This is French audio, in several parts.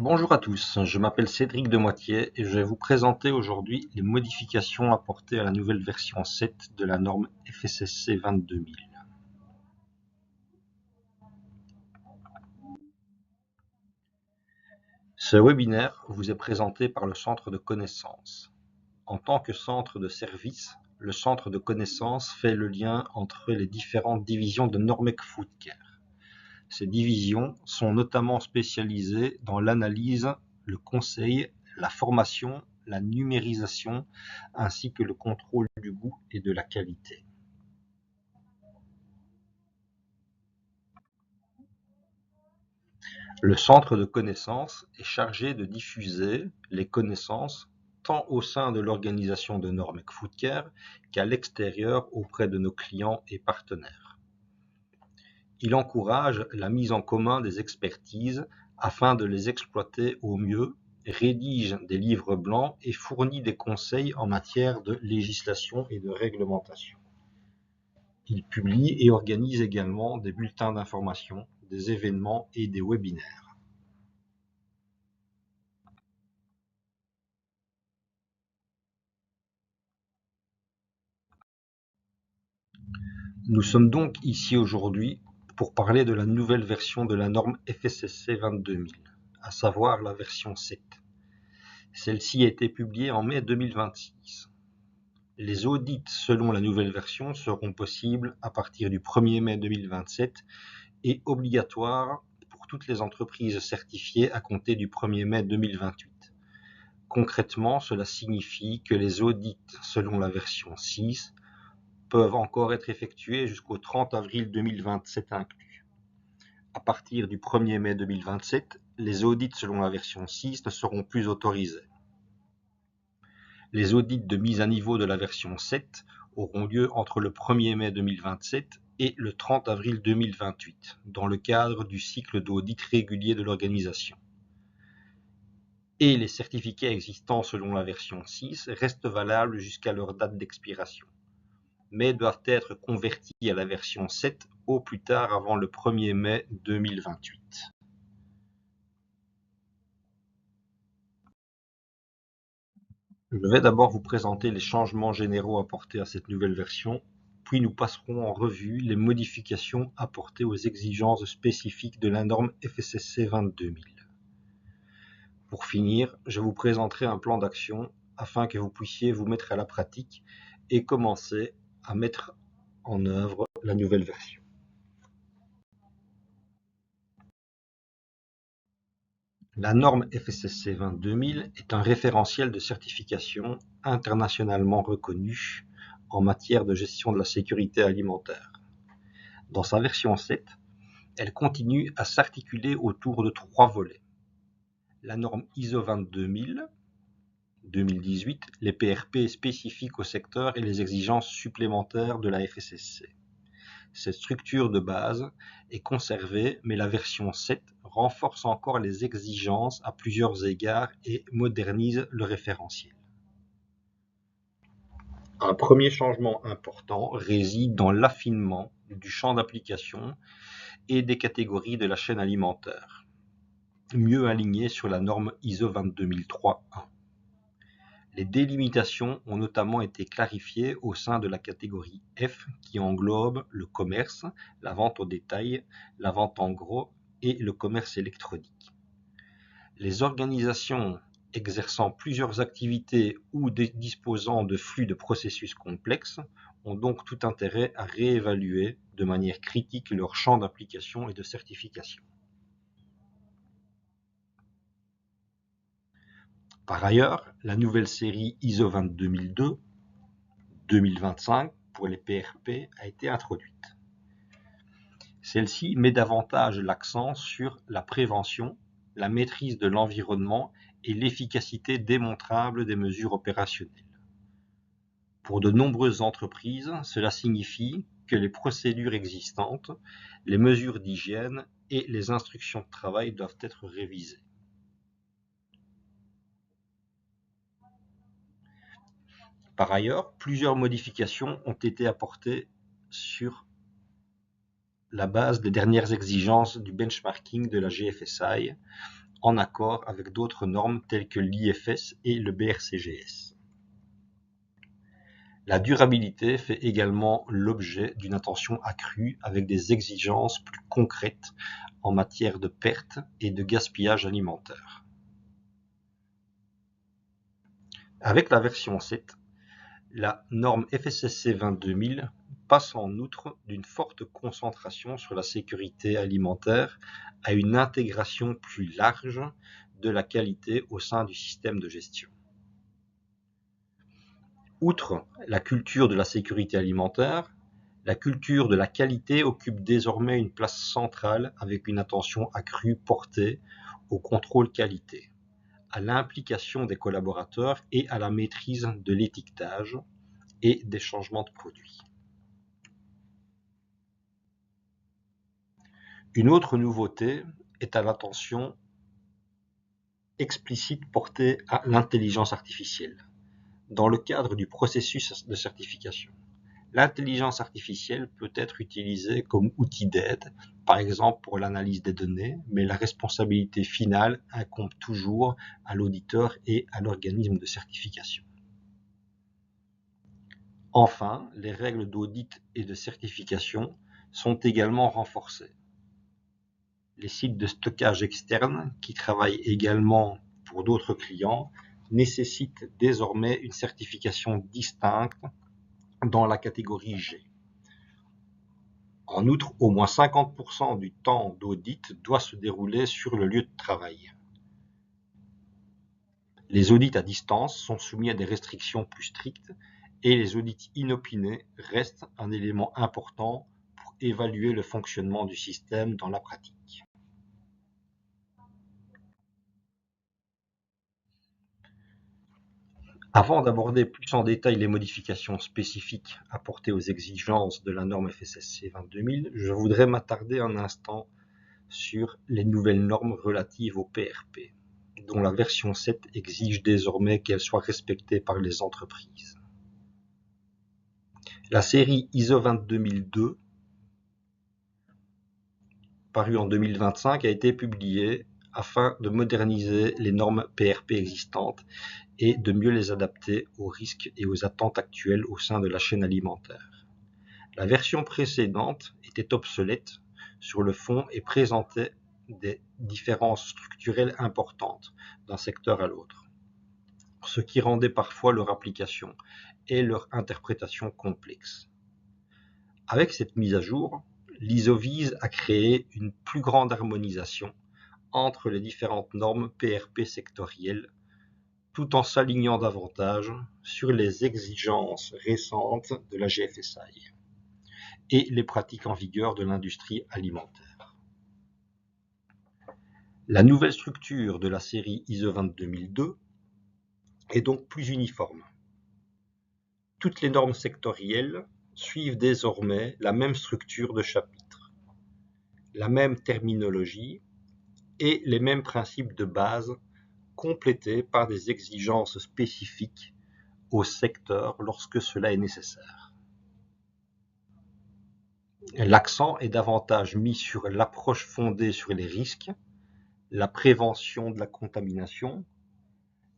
Bonjour à tous, je m'appelle Cédric Demoitier et je vais vous présenter aujourd'hui les modifications apportées à la nouvelle version 7 de la norme FSSC 22000. Ce webinaire vous est présenté par le Centre de connaissances. En tant que centre de service, le Centre de connaissances fait le lien entre les différentes divisions de Normec Foodcare. Ces divisions sont notamment spécialisées dans l'analyse, le conseil, la formation, la numérisation, ainsi que le contrôle du goût et de la qualité. Le centre de connaissances est chargé de diffuser les connaissances tant au sein de l'organisation de Normec Foodcare qu'à l'extérieur auprès de nos clients et partenaires. Il encourage la mise en commun des expertises afin de les exploiter au mieux, rédige des livres blancs et fournit des conseils en matière de législation et de réglementation. Il publie et organise également des bulletins d'information, des événements et des webinaires. Nous sommes donc ici aujourd'hui pour parler de la nouvelle version de la norme FSSC 22000, à savoir la version 7. Celle-ci a été publiée en mai 2026. Les audits selon la nouvelle version seront possibles à partir du 1er mai 2027 et obligatoires pour toutes les entreprises certifiées à compter du 1er mai 2028. Concrètement, cela signifie que les audits selon la version 6 peuvent encore être effectués jusqu'au 30 avril 2027 inclus. À partir du 1er mai 2027, les audits selon la version 6 ne seront plus autorisés. Les audits de mise à niveau de la version 7 auront lieu entre le 1er mai 2027 et le 30 avril 2028, dans le cadre du cycle d'audit régulier de l'organisation. Et les certificats existants selon la version 6 restent valables jusqu'à leur date d'expiration, mais doivent être convertis à la version 7 au plus tard avant le 1er mai 2028. Je vais d'abord vous présenter les changements généraux apportés à cette nouvelle version, puis nous passerons en revue les modifications apportées aux exigences spécifiques de la norme FSSC 22000. Pour finir, je vous présenterai un plan d'action afin que vous puissiez vous mettre à la pratique et commencer à mettre en œuvre la nouvelle version. La norme FSSC 22000 est un référentiel de certification internationalement reconnu en matière de gestion de la sécurité alimentaire. Dans sa version 7, elle continue à s'articuler autour de 3 volets. La norme ISO 22000, 2018, les PRP spécifiques au secteur et les exigences supplémentaires de la FSSC. Cette structure de base est conservée, mais la version 7 renforce encore les exigences à plusieurs égards et modernise le référentiel. Un premier changement important réside dans l'affinement du champ d'application et des catégories de la chaîne alimentaire, mieux alignées sur la norme ISO 22003-1. Les délimitations ont notamment été clarifiées au sein de la catégorie F qui englobe le commerce, la vente au détail, la vente en gros et le commerce électronique. Les organisations exerçant plusieurs activités ou disposant de flux de processus complexes ont donc tout intérêt à réévaluer de manière critique leur champ d'application et de certification. Par ailleurs, la nouvelle série ISO 22002-2025 pour les PRP a été introduite. Celle-ci met davantage l'accent sur la prévention, la maîtrise de l'environnement et l'efficacité démontrable des mesures opérationnelles. Pour de nombreuses entreprises, cela signifie que les procédures existantes, les mesures d'hygiène et les instructions de travail doivent être révisées. Par ailleurs, plusieurs modifications ont été apportées sur la base des dernières exigences du benchmarking de la GFSI en accord avec d'autres normes telles que l'IFS et le BRCGS. La durabilité fait également l'objet d'une attention accrue avec des exigences plus concrètes en matière de perte et de gaspillage alimentaire. Avec la version 7, la norme FSSC 22000 passe en outre d'une forte concentration sur la sécurité alimentaire à une intégration plus large de la qualité au sein du système de gestion. Outre la culture de la sécurité alimentaire, la culture de la qualité occupe désormais une place centrale avec une attention accrue portée au contrôle qualité, à l'implication des collaborateurs et à la maîtrise de l'étiquetage et des changements de produits. Une autre nouveauté est à l'attention explicite portée à l'intelligence artificielle dans le cadre du processus de certification. L'intelligence artificielle peut être utilisée comme outil d'aide, par exemple pour l'analyse des données, mais la responsabilité finale incombe toujours à l'auditeur et à l'organisme de certification. Enfin, les règles d'audit et de certification sont également renforcées. Les sites de stockage externes, qui travaillent également pour d'autres clients, nécessitent désormais une certification distincte dans la catégorie G. En outre, au moins 50% du temps d'audit doit se dérouler sur le lieu de travail. Les audits à distance sont soumis à des restrictions plus strictes et les audits inopinés restent un élément important pour évaluer le fonctionnement du système dans la pratique. Avant d'aborder plus en détail les modifications spécifiques apportées aux exigences de la norme FSSC 22000, je voudrais m'attarder un instant sur les nouvelles normes relatives au PRP, dont la version 7 exige désormais qu'elles soient respectées par les entreprises. La série ISO 22002, parue en 2025, a été publiée afin de moderniser les normes PRP existantes et de mieux les adapter aux risques et aux attentes actuelles au sein de la chaîne alimentaire. La version précédente était obsolète sur le fond et présentait des différences structurelles importantes d'un secteur à l'autre, ce qui rendait parfois leur application et leur interprétation complexes. Avec cette mise à jour, l'ISO vise à créer une plus grande harmonisation entre les différentes normes PRP sectorielles, tout en s'alignant davantage sur les exigences récentes de la GFSI et les pratiques en vigueur de l'industrie alimentaire. La nouvelle structure de la série ISO 22002 est donc plus uniforme. Toutes les normes sectorielles suivent désormais la même structure de chapitre, la même terminologie et les mêmes principes de base, complétés par des exigences spécifiques au secteur lorsque cela est nécessaire. L'accent est davantage mis sur l'approche fondée sur les risques, la prévention de la contamination,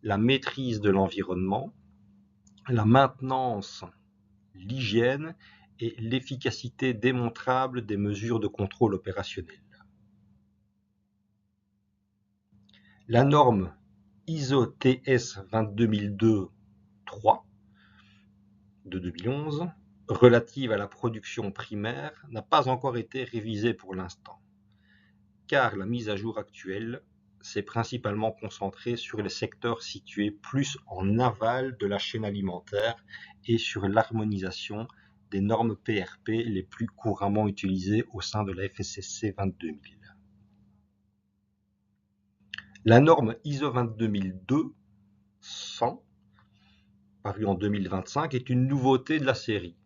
la maîtrise de l'environnement, la maintenance, l'hygiène et l'efficacité démontrable des mesures de contrôle opérationnel. La norme ISO TS 22002-3 de 2011, relative à la production primaire, n'a pas encore été révisée pour l'instant, car la mise à jour actuelle s'est principalement concentrée sur les secteurs situés plus en aval de la chaîne alimentaire et sur l'harmonisation des normes PRP les plus couramment utilisées au sein de la FSSC 22000. La norme ISO 22002-100, parue en 2025, est une nouveauté de la série.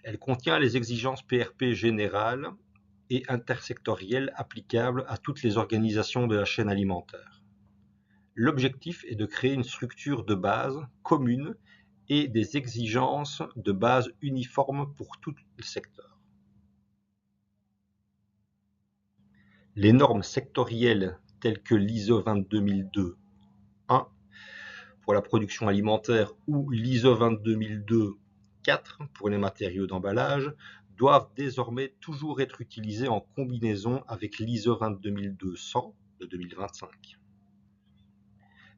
Elle contient les exigences PRP générales et intersectorielles applicables à toutes les organisations de la chaîne alimentaire. L'objectif est de créer une structure de base commune et des exigences de base uniformes pour tout le secteur. Les normes sectorielles telles que l'ISO 22002-1 pour la production alimentaire ou l'ISO 22002-4 pour les matériaux d'emballage doivent désormais toujours être utilisés en combinaison avec l'ISO 22200 de 2025.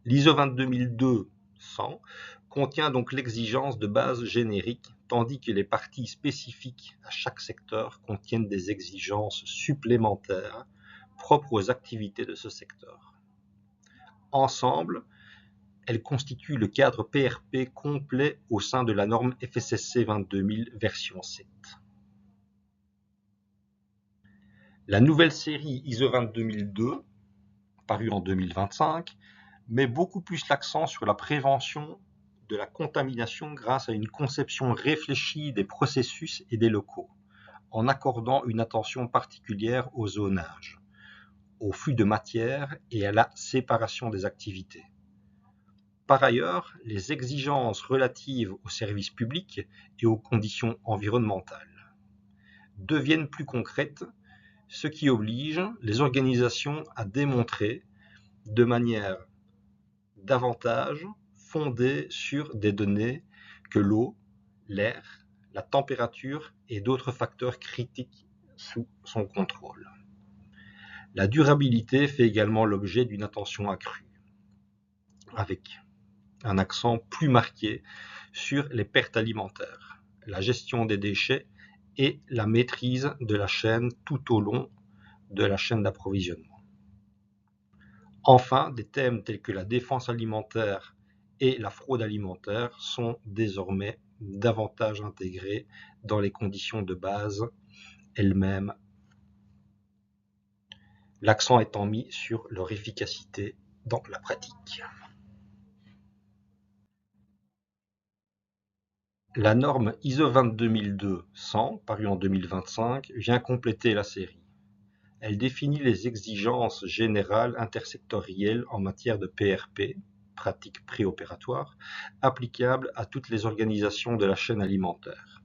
L'ISO 22200 contient donc l'exigence de base générique, tandis que les parties spécifiques à chaque secteur contiennent des exigences supplémentaires propres aux activités de ce secteur. Ensemble, elles constituent le cadre PRP complet au sein de la norme FSSC 22000 version 7. La nouvelle série ISO 22002, parue en 2025, met beaucoup plus l'accent sur la prévention de la contamination grâce à une conception réfléchie des processus et des locaux, en accordant une attention particulière au zonage, au flux de matière et à la séparation des activités. Par ailleurs, les exigences relatives aux services publics et aux conditions environnementales deviennent plus concrètes, ce qui oblige les organisations à démontrer de manière davantage fondée sur des données que l'eau, l'air, la température et d'autres facteurs critiques sous son contrôle. La durabilité fait également l'objet d'une attention accrue, avec un accent plus marqué sur les pertes alimentaires, la gestion des déchets et la maîtrise de la chaîne tout au long de la chaîne d'approvisionnement. Enfin, des thèmes tels que la défense alimentaire et la fraude alimentaire sont désormais davantage intégrés dans les conditions de base elles-mêmes, l'accent étant mis sur leur efficacité dans la pratique. La norme ISO 22002-100, parue en 2025, vient compléter la série. Elle définit les exigences générales intersectorielles en matière de PRP, pratique préopératoire, applicables à toutes les organisations de la chaîne alimentaire.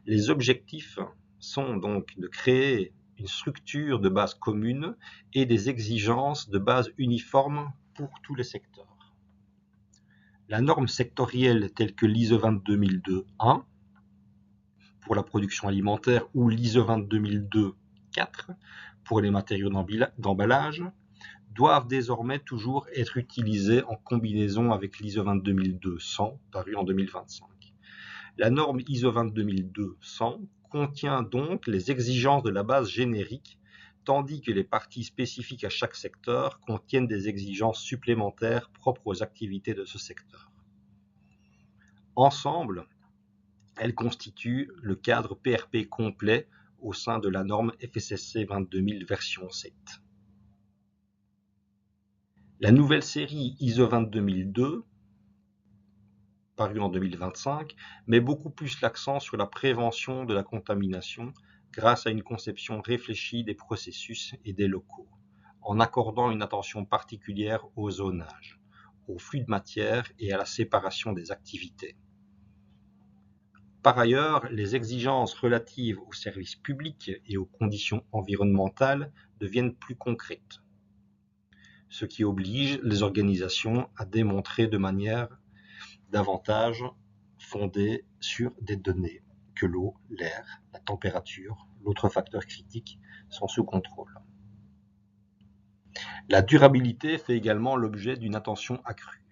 Les objectifs sont donc de créer une structure de base commune et des exigences de base uniformes pour tous les secteurs. La norme sectorielle telle que l'ISO 22002-1 pour la production alimentaire ou l'ISO 22002-4 pour les matériaux d'emballage doivent désormais toujours être utilisés en combinaison avec l'ISO 22002-100 paru en 2025. La norme ISO 22002-100 contient donc les exigences de la base générique, tandis que les parties spécifiques à chaque secteur contiennent des exigences supplémentaires propres aux activités de ce secteur. Ensemble, elles constituent le cadre PRP complet au sein de la norme FSSC 22000 version 7. La nouvelle série ISO 22002, parue en 2025, met beaucoup plus l'accent sur la prévention de la contamination grâce à une conception réfléchie des processus et des locaux, en accordant une attention particulière au zonage, au flux de matière et à la séparation des activités. Par ailleurs, les exigences relatives aux services publics et aux conditions environnementales deviennent plus concrètes, ce qui oblige les organisations à démontrer de manière davantage fondée sur des données que l'eau, l'air, la température, l'autre facteur critique sont sous contrôle. La durabilité fait également l'objet d'une attention accrue,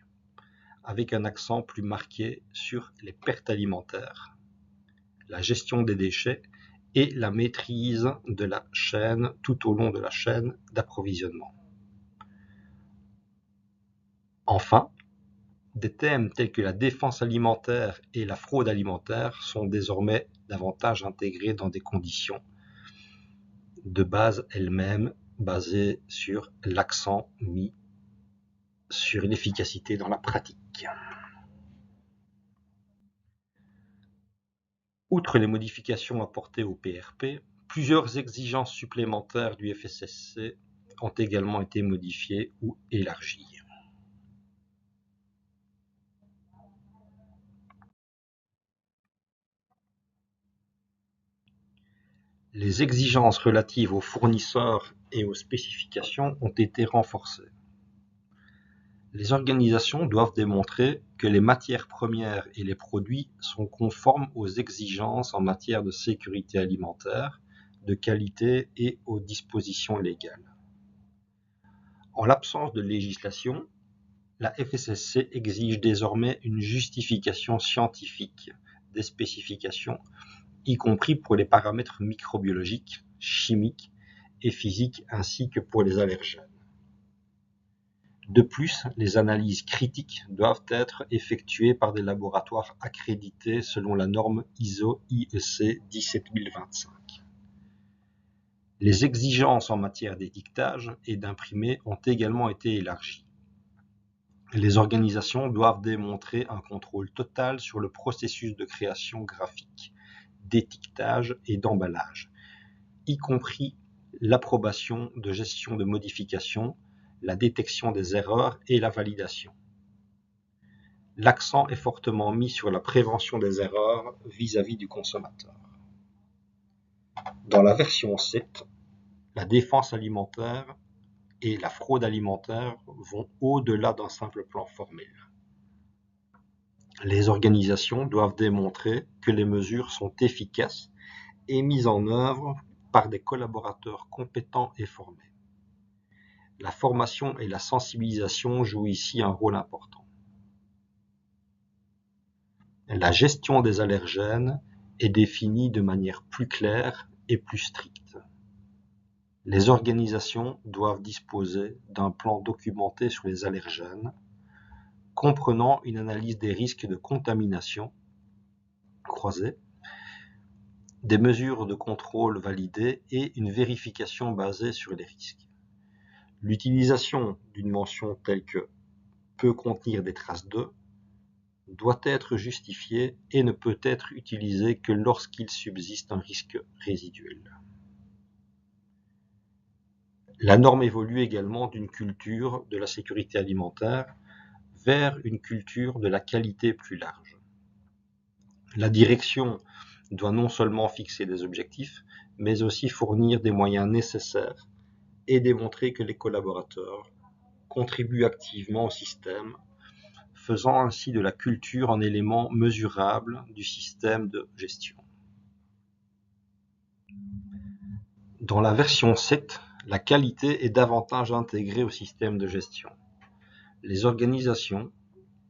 avec un accent plus marqué sur les pertes alimentaires, la gestion des déchets et la maîtrise de la chaîne tout au long de la chaîne d'approvisionnement. Enfin, des thèmes tels que la défense alimentaire et la fraude alimentaire sont désormais davantage intégrés dans des conditions de base elles-mêmes basées sur l'accent mis sur l'efficacité dans la pratique. Outre les modifications apportées au PRP, plusieurs exigences supplémentaires du FSSC ont également été modifiées ou élargies. Les exigences relatives aux fournisseurs et aux spécifications ont été renforcées. Les organisations doivent démontrer que les matières premières et les produits sont conformes aux exigences en matière de sécurité alimentaire, de qualité et aux dispositions légales. En l'absence de législation, la FSSC exige désormais une justification scientifique des spécifications, y compris pour les paramètres microbiologiques, chimiques et physiques ainsi que pour les allergènes. De plus, les analyses critiques doivent être effectuées par des laboratoires accrédités selon la norme ISO/IEC 17025. Les exigences en matière d'étiquetage et d'imprimé ont également été élargies. Les organisations doivent démontrer un contrôle total sur le processus de création graphique, d'étiquetage et d'emballage, y compris l'approbation de gestion de modifications, la détection des erreurs et la validation. L'accent est fortement mis sur la prévention des erreurs vis-à-vis du consommateur. Dans la version 7, la défense alimentaire et la fraude alimentaire vont au-delà d'un simple plan formel. Les organisations doivent démontrer que les mesures sont efficaces et mises en œuvre par des collaborateurs compétents et formés. La formation et la sensibilisation jouent ici un rôle important. La gestion des allergènes est définie de manière plus claire et plus stricte. Les organisations doivent disposer d'un plan documenté sur les allergènes, comprenant une analyse des risques de contamination croisée, des mesures de contrôle validées et une vérification basée sur les risques. L'utilisation d'une mention telle que « peut contenir des traces de » doit être justifiée et ne peut être utilisée que lorsqu'il subsiste un risque résiduel. La norme évolue également d'une culture de la sécurité alimentaire vers une culture de la qualité plus large. La direction doit non seulement fixer des objectifs, mais aussi fournir des moyens nécessaires et démontrer que les collaborateurs contribuent activement au système, faisant ainsi de la culture un élément mesurable du système de gestion. Dans la version 7, la qualité est davantage intégrée au système de gestion. Les organisations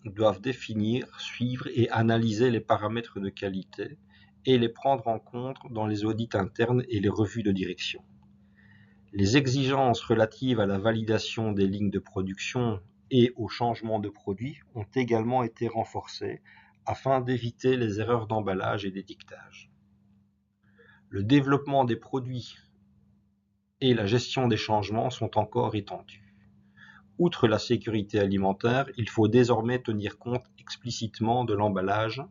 doivent définir, suivre et analyser les paramètres de qualité et les prendre en compte dans les audits internes et les revues de direction. Les exigences relatives à la validation des lignes de production et au changement de produits ont également été renforcées afin d'éviter les erreurs d'emballage et d'étiquetage. Le développement des produits et la gestion des changements sont encore étendus. Outre la sécurité alimentaire, il faut désormais tenir compte explicitement de l'emballage,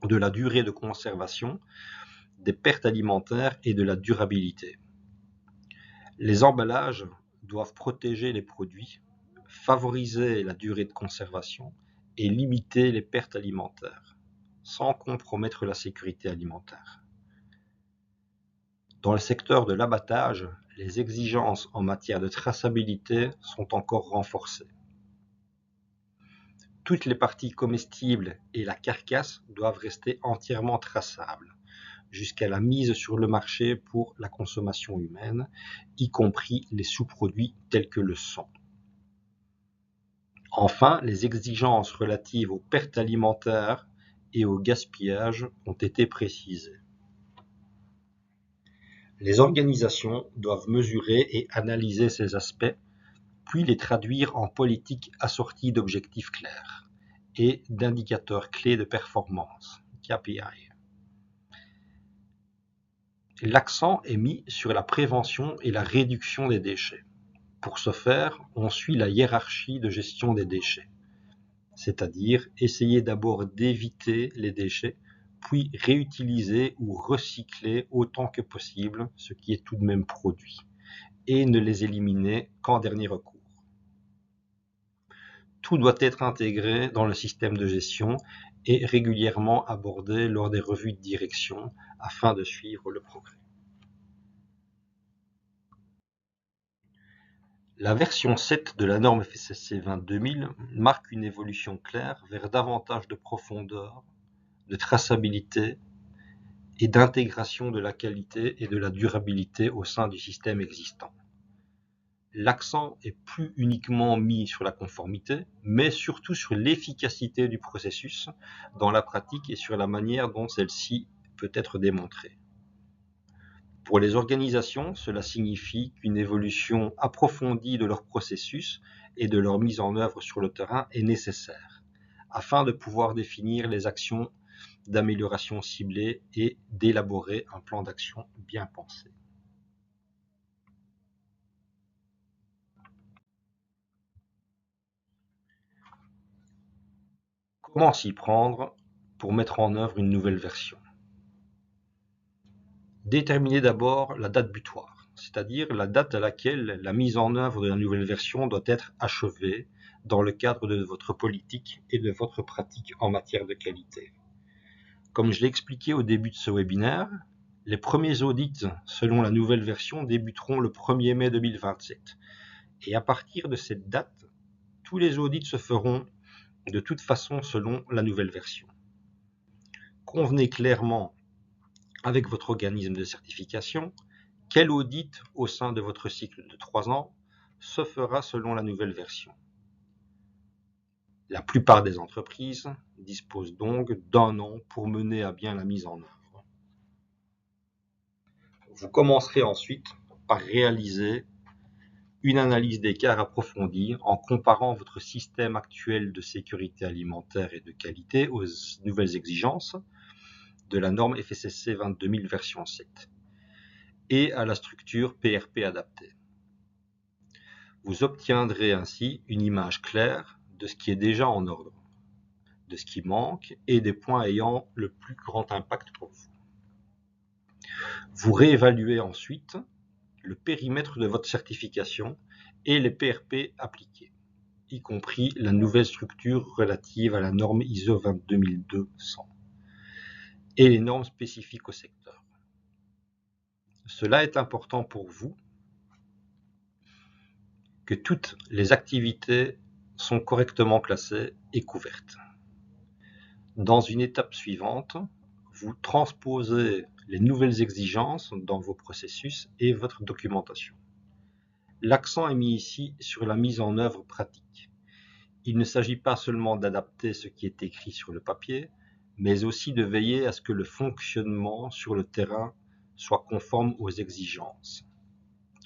de la durée de conservation, des pertes alimentaires et de la durabilité. Les emballages doivent protéger les produits, favoriser la durée de conservation et limiter les pertes alimentaires, sans compromettre la sécurité alimentaire. Dans le secteur de l'abattage, les exigences en matière de traçabilité sont encore renforcées. Toutes les parties comestibles et la carcasse doivent rester entièrement traçables, jusqu'à la mise sur le marché pour la consommation humaine, y compris les sous-produits tels que le sang. Enfin, les exigences relatives aux pertes alimentaires et au gaspillage ont été précisées. Les organisations doivent mesurer et analyser ces aspects, puis les traduire en politiques assorties d'objectifs clairs et d'indicateurs clés de performance, KPI. L'accent est mis sur la prévention et la réduction des déchets. Pour ce faire, on suit la hiérarchie de gestion des déchets, c'est-à-dire essayer d'abord d'éviter les déchets, puis réutiliser ou recycler autant que possible ce qui est tout de même produit, et ne les éliminer qu'en dernier recours. Tout doit être intégré dans le système de gestion et régulièrement abordé lors des revues de direction afin de suivre le progrès. La version 7 de la norme FSSC 22000 marque une évolution claire vers davantage de profondeur, de traçabilité et d'intégration de la qualité et de la durabilité au sein du système existant. L'accent est plus uniquement mis sur la conformité, mais surtout sur l'efficacité du processus dans la pratique et sur la manière dont celle-ci peut être démontrée. Pour les organisations, cela signifie qu'une évolution approfondie de leur processus et de leur mise en œuvre sur le terrain est nécessaire, afin de pouvoir définir les actions d'amélioration ciblées et d'élaborer un plan d'action bien pensé. Comment s'y prendre pour mettre en œuvre une nouvelle version? Déterminez d'abord la date butoir, c'est-à-dire la date à laquelle la mise en œuvre de la nouvelle version doit être achevée dans le cadre de votre politique et de votre pratique en matière de qualité. Comme je l'ai expliqué au début de ce webinaire, les premiers audits selon la nouvelle version débuteront le 1er mai 2027. Et à partir de cette date, tous les audits se feront de toute façon selon la nouvelle version. Convenez clairement avec votre organisme de certification quel audit au sein de votre cycle de 3 ans se fera selon la nouvelle version. La plupart des entreprises disposent donc d'un an pour mener à bien la mise en œuvre. Vous commencerez ensuite par réaliser une analyse d'écart approfondie en comparant votre système actuel de sécurité alimentaire et de qualité aux nouvelles exigences de la norme FSSC 22000 version 7 et à la structure PRP adaptée. Vous obtiendrez ainsi une image claire de ce qui est déjà en ordre, de ce qui manque et des points ayant le plus grand impact pour vous. Vous réévaluez ensuite le périmètre de votre certification et les PRP appliqués, y compris la nouvelle structure relative à la norme ISO 22200 et les normes spécifiques au secteur. Cela est important pour vous que toutes les activités sont correctement classées et couvertes. Dans une étape suivante, vous transposez les nouvelles exigences dans vos processus et votre documentation. L'accent est mis ici sur la mise en œuvre pratique. Il ne s'agit pas seulement d'adapter ce qui est écrit sur le papier, mais aussi de veiller à ce que le fonctionnement sur le terrain soit conforme aux exigences,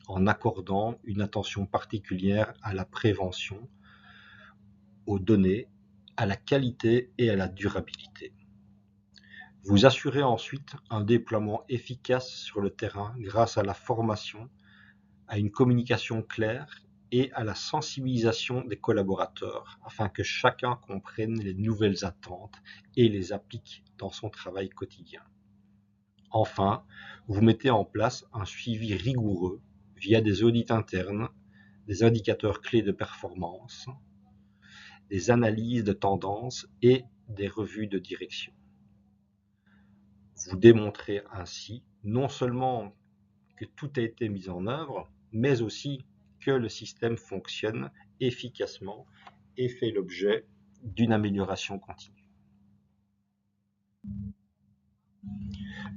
en accordant une attention particulière à la prévention, aux données, à la qualité et à la durabilité. Vous assurez ensuite un déploiement efficace sur le terrain grâce à la formation, à une communication claire et à la sensibilisation des collaborateurs afin que chacun comprenne les nouvelles attentes et les applique dans son travail quotidien. Enfin, vous mettez en place un suivi rigoureux via des audits internes, des indicateurs clés de performance, des analyses de tendances et des revues de direction. Vous démontrez ainsi non seulement que tout a été mis en œuvre, mais aussi que le système fonctionne efficacement et fait l'objet d'une amélioration continue.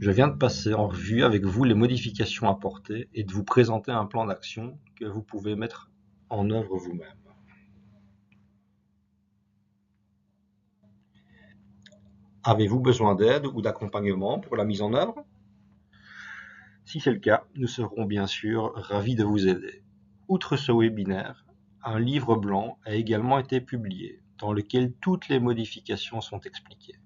Je viens de passer en revue avec vous les modifications apportées et de vous présenter un plan d'action que vous pouvez mettre en œuvre vous-même. Avez-vous besoin d'aide ou d'accompagnement pour la mise en œuvre? Si c'est le cas, nous serons bien sûr ravis de vous aider. Outre ce webinaire, un livre blanc a également été publié, dans lequel toutes les modifications sont expliquées.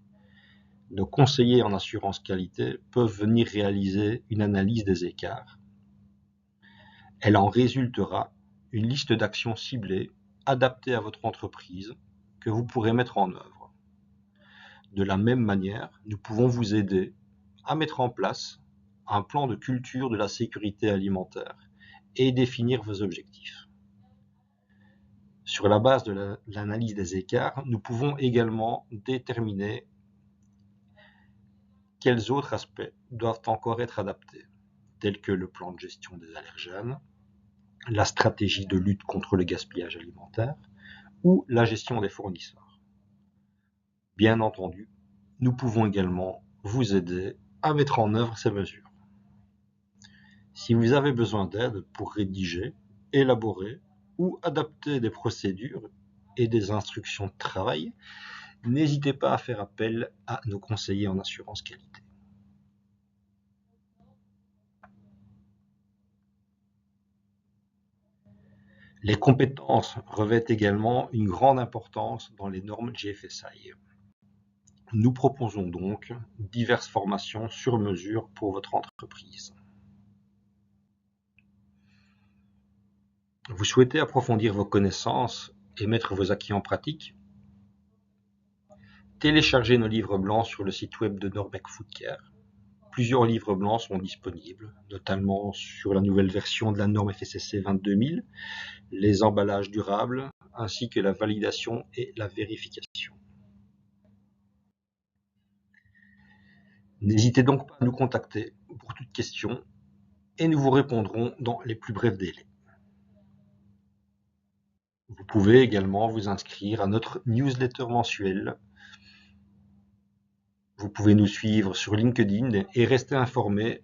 Nos conseillers en assurance qualité peuvent venir réaliser une analyse des écarts. Elle en résultera une liste d'actions ciblées, adaptées à votre entreprise, que vous pourrez mettre en œuvre. De la même manière, nous pouvons vous aider à mettre en place un plan de culture de la sécurité alimentaire et définir vos objectifs. Sur la base de l'analyse des écarts, nous pouvons également déterminer quels autres aspects doivent encore être adaptés, tels que le plan de gestion des allergènes, la stratégie de lutte contre le gaspillage alimentaire ou la gestion des fournisseurs. Bien entendu, nous pouvons également vous aider à mettre en œuvre ces mesures. Si vous avez besoin d'aide pour rédiger, élaborer ou adapter des procédures et des instructions de travail, n'hésitez pas à faire appel à nos conseillers en assurance qualité. Les compétences revêtent également une grande importance dans les normes GFSI. Nous proposons donc diverses formations sur mesure pour votre entreprise. Vous souhaitez approfondir vos connaissances et mettre vos acquis en pratique? Téléchargez nos livres blancs sur le site web de Norbec Foodcare. Plusieurs livres blancs sont disponibles, notamment sur la nouvelle version de la norme FSSC 22000, les emballages durables, ainsi que la validation et la vérification. N'hésitez donc pas à nous contacter pour toute question et nous vous répondrons dans les plus brefs délais. Vous pouvez également vous inscrire à notre newsletter mensuelle. Vous pouvez nous suivre sur LinkedIn et rester informé,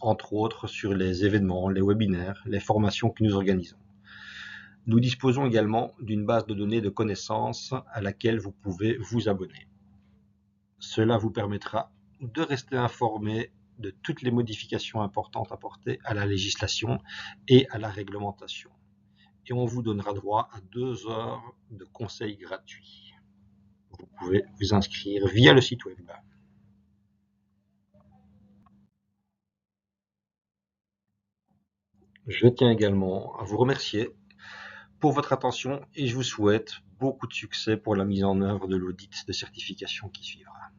entre autres, sur les événements, les webinaires, les formations que nous organisons. Nous disposons également d'une base de données de connaissances à laquelle vous pouvez vous abonner. Cela vous permettra de rester informé de toutes les modifications importantes apportées à la législation et à la réglementation. Et on vous donnera droit à 2 heures de conseils gratuits. Vous pouvez vous inscrire via le site web. Je tiens également à vous remercier pour votre attention et je vous souhaite beaucoup de succès pour la mise en œuvre de l'audit de certification qui suivra.